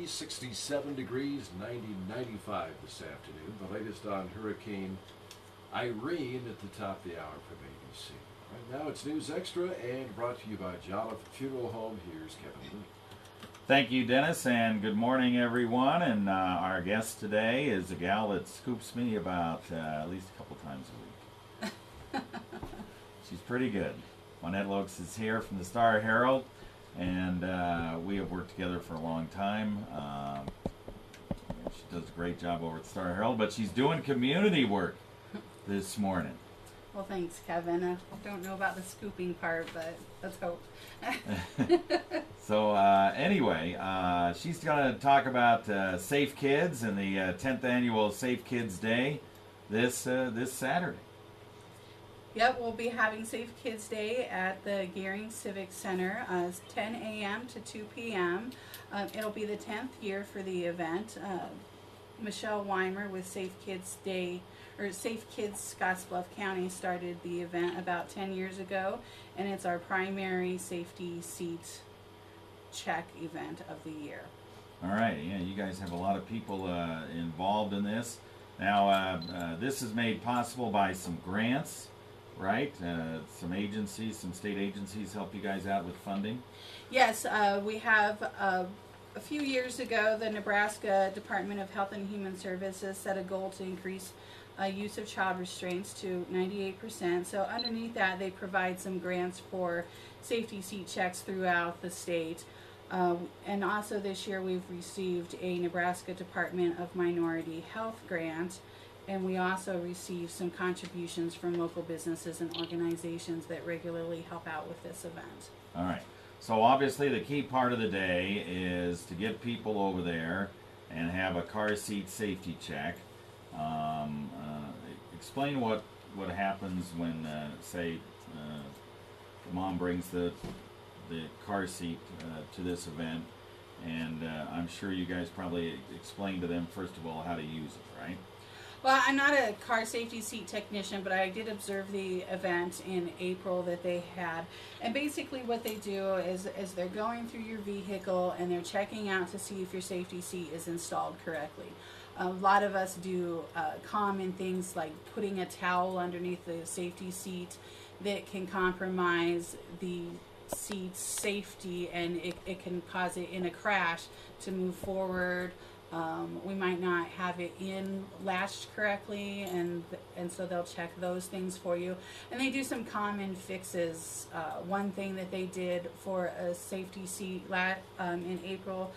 degrees, 67 degrees, 90, 95 this afternoon. The latest on Hurricane Irene at the top of the hour from ABC. Right now it's News Extra and brought to you by Jolliffe Funeral Home. Here's Kevin Mooney. Thank you, Dennis, and good morning, everyone. And our guest today is a gal that scoops me about at least a couple times a week. She's pretty good. Maunette Loeks is here from the Star Herald, and we have worked together for a long time. She does a great job over at the Star Herald, but she's doing community work this morning. Well, thanks, Kevin. I don't know about the scooping part, but let's hope. So anyway, she's going to talk about Safe Kids and the 10th annual Safe Kids Day this Saturday. Yep, we'll be having Safe Kids Day at the Gering Civic Center, 10 a.m. to 2 p.m. It'll be the 10th year for the event. Michelle Weimer with Safe Kids Day, or Safe Kids Scottsbluff County started the event about 10 years ago, and it's our primary safety seat check event of the year. All right, yeah, you guys have a lot of people involved in this. Now, this is made possible by some grants, right? Some agencies, some state agencies help you guys out with funding? Yes, we have a few years ago, the Nebraska Department of Health and Human Services set a goal to increase use of child restraints to 98%. So underneath that, they provide some grants for safety seat checks throughout the state. And also this year, we've received a Nebraska Department of Minority Health grant. And we also receive some contributions from local businesses and organizations that regularly help out with this event. All right. So obviously the key part of the day is to get people over there and have a car seat safety check. Explain what happens when, say, mom brings the car seat to this event, and I'm sure you guys probably explain to them, first of all, how to use it, right? Well, I'm not a car safety seat technician, but I did observe the event in April that they had. And basically what they do is they're going through your vehicle and they're checking out to see if your safety seat is installed correctly. A lot of us do common things like putting a towel underneath the safety seat that can compromise the seat's safety, and it can cause it in a crash to move forward. We might not have it latched correctly, and so they'll check those things for you. And they do some common fixes. One thing that they did for a safety seat in April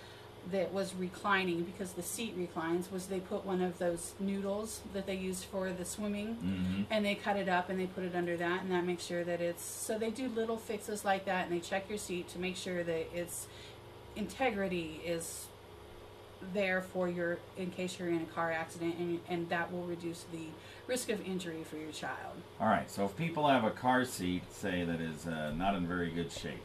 that was reclining, because the seat reclines, was they put one of those noodles that they use for the swimming, and they cut it up and they put it under that, and that makes sure that it's, so they do little fixes like that, and they check your seat to make sure that its integrity is there for your, in case you're in a car accident, and that will reduce the risk of injury for your child. All right, so if people have a car seat, say, that is not in very good shape,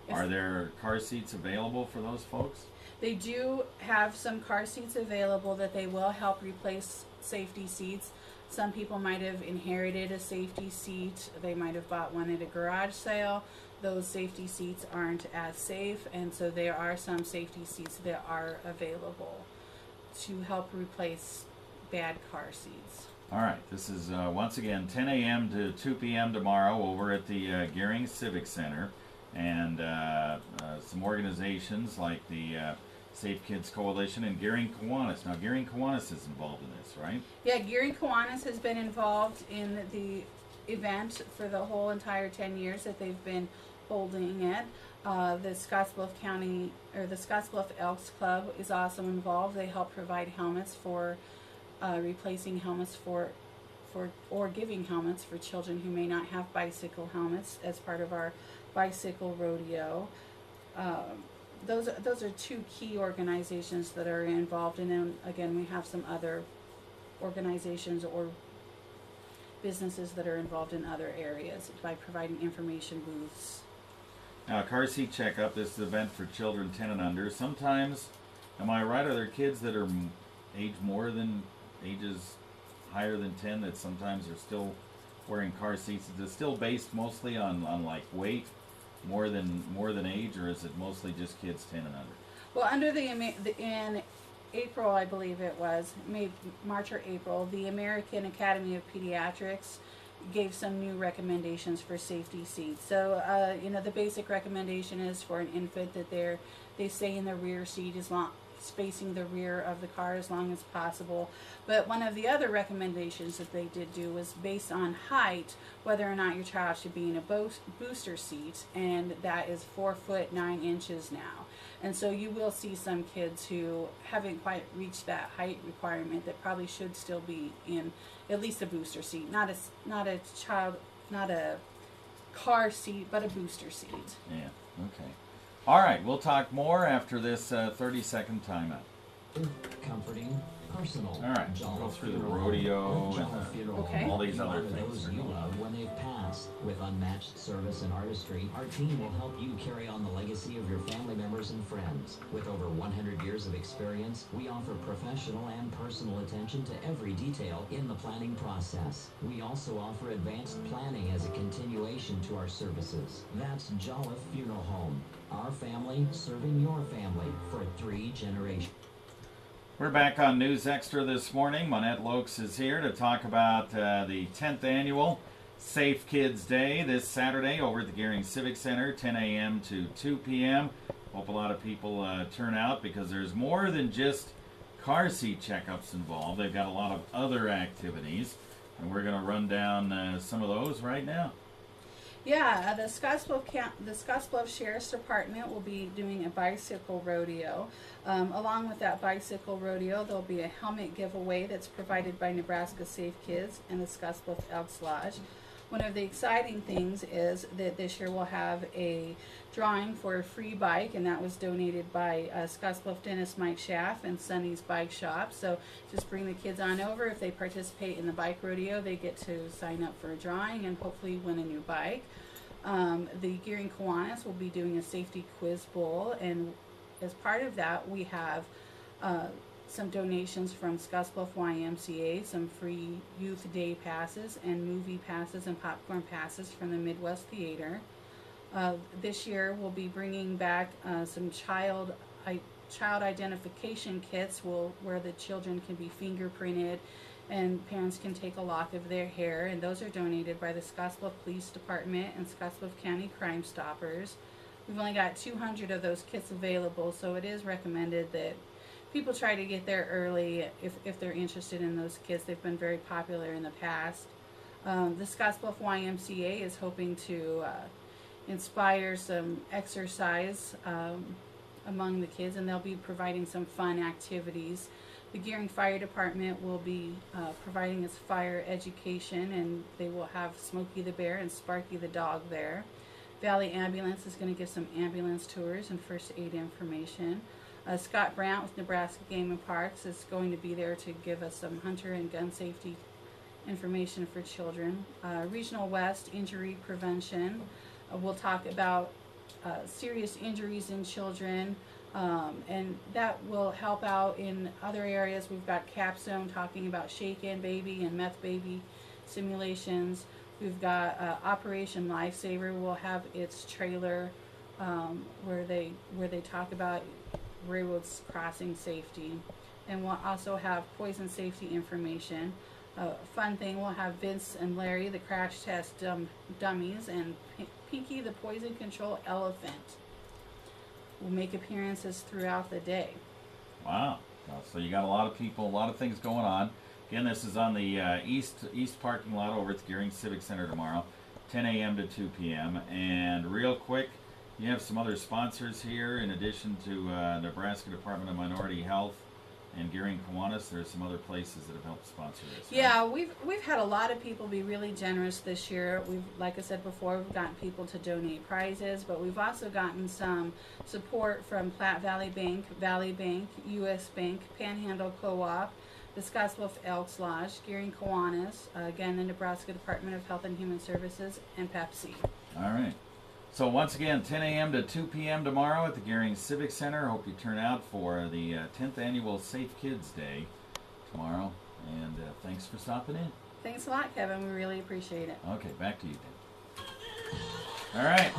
are there car seats available for those folks? They do have some car seats available that they will help replace safety seats. Some people might have inherited a safety seat. They might have bought one at a garage sale. Those safety seats aren't as safe, and so there are some safety seats that are available to help replace bad car seats. All right, this is once again 10 a.m. to 2 p.m. tomorrow over at the Gering Civic Center, and some organizations like the Safe Kids Coalition and Gering Kiwanis. Now, Gering Kiwanis is involved in this, right? Yeah, Gering Kiwanis has been involved in the event for the whole entire 10 years that they've been holding it. The Scottsbluff County, or the Scottsbluff Elks Club, is also involved. They help provide helmets for replacing helmets or giving helmets for children who may not have bicycle helmets as part of our bicycle rodeo. Those are two key organizations that are involved, and then again we have some other organizations or businesses that are involved in other areas by providing information booths. Now, car seat checkup, this is an event for children 10 and under. Sometimes, am I right, are there kids that are ages higher than 10 that sometimes are still wearing car seats? Is it still based mostly on like weight more than age, or is it mostly just kids 10 and under? Well, under in April, I believe it was, March or April, the American Academy of Pediatrics gave some new recommendations for safety seats. So, the basic recommendation is for an infant that they stay in the rear seat facing the rear of the car as long as possible. But one of the other recommendations that they did do was based on height, whether or not your child should be in a booster seat, and that is 4'9" now. And so you will see some kids who haven't quite reached that height requirement that probably should still be in at least a booster seat, not a car seat, but a booster seat. Yeah. Okay. All right. We'll talk more after this 30-second timeout. Comforting, personal. All right. We'll go through the rodeo Okay. and all these other Those things. you love when they've passed. With unmatched service and artistry, our team will help you carry on the legacy of your family members and friends. With over 100 years of experience, we offer professional and personal attention to every detail in the planning process. We also offer advanced planning as a continuation to our services. That's Jolliffe Funeral Home. Our family serving your family for 3 generations. We're back on News Extra this morning. Maunette Loeks is here to talk about the 10th annual Safe Kids Day this Saturday over at the Gering Civic Center, 10 a.m. to 2 p.m. Hope a lot of people turn out because there's more than just car seat checkups involved. They've got a lot of other activities, and we're going to run down some of those right now. Yeah, the Scottsbluff Sheriff's Department will be doing a bicycle rodeo. Along with that bicycle rodeo, there'll be a helmet giveaway that's provided by Nebraska Safe Kids and the Scottsbluff Elks Lodge. One of the exciting things is that this year we'll have a drawing for a free bike, and that was donated by Scottsbluff dentist Mike Schaff and Sonny's Bike Shop. So just bring the kids on over. If they participate in the bike rodeo, they get to sign up for a drawing and hopefully win a new bike. The Gering Kiwanis will be doing a safety quiz bowl, and as part of that, we have some donations from Scottsbluff YMCA, some free youth day passes and movie passes and popcorn passes from the Midwest Theater. This year we'll be bringing back some child identification kits where the children can be fingerprinted and parents can take a lock of their hair, and those are donated by the Scottsbluff Police Department and Scottsbluff County Crime Stoppers. We've only got 200 of those kits available, so it is recommended that people try to get there early if they're interested in those kits. They've been very popular in the past. The Scottsbluff YMCA is hoping to inspire some exercise among the kids, and they'll be providing some fun activities. The Gering Fire Department will be providing us fire education, and they will have Smokey the Bear and Sparky the Dog there. Valley Ambulance is going to give some ambulance tours and first aid information. Scott Brandt with Nebraska Game and Parks is going to be there to give us some hunter and gun safety information for children. Regional West Injury Prevention. We'll talk about serious injuries in children, and that will help out in other areas. We've got Capstone talking about shake-in baby and meth baby simulations. We've got Operation Lifesaver will have its trailer where they talk about railroads crossing safety, and we'll also have poison safety information. Fun thing, we'll have Vince and Larry, the crash test dummies, and Pinky, the poison control elephant, will make appearances throughout the day. Wow. So you got a lot of people, a lot of things going on. Again, this is on the east parking lot over at the Gering Civic Center tomorrow, 10 a.m. to 2 p.m. And real quick, you have some other sponsors here in addition to Nebraska Department of Minority Health and Gering Kiwanis. There's some other places that have helped sponsor this. Yeah, we've had a lot of people be really generous this year. We've, like I said before, we've gotten people to donate prizes, but we've also gotten some support from Platte Valley Bank, U.S. Bank, Panhandle Co-op, the Scottsbluff Elks Lodge, Gering Kiwanis, again the Nebraska Department of Health and Human Services, and Pepsi. All right. So once again, 10 a.m. to 2 p.m. tomorrow at the Gering Civic Center. Hope you turn out for the 10th annual Safe Kids Day tomorrow. And thanks for stopping in. Thanks a lot, Kevin. We really appreciate it. Okay, back to you, Dan. All right.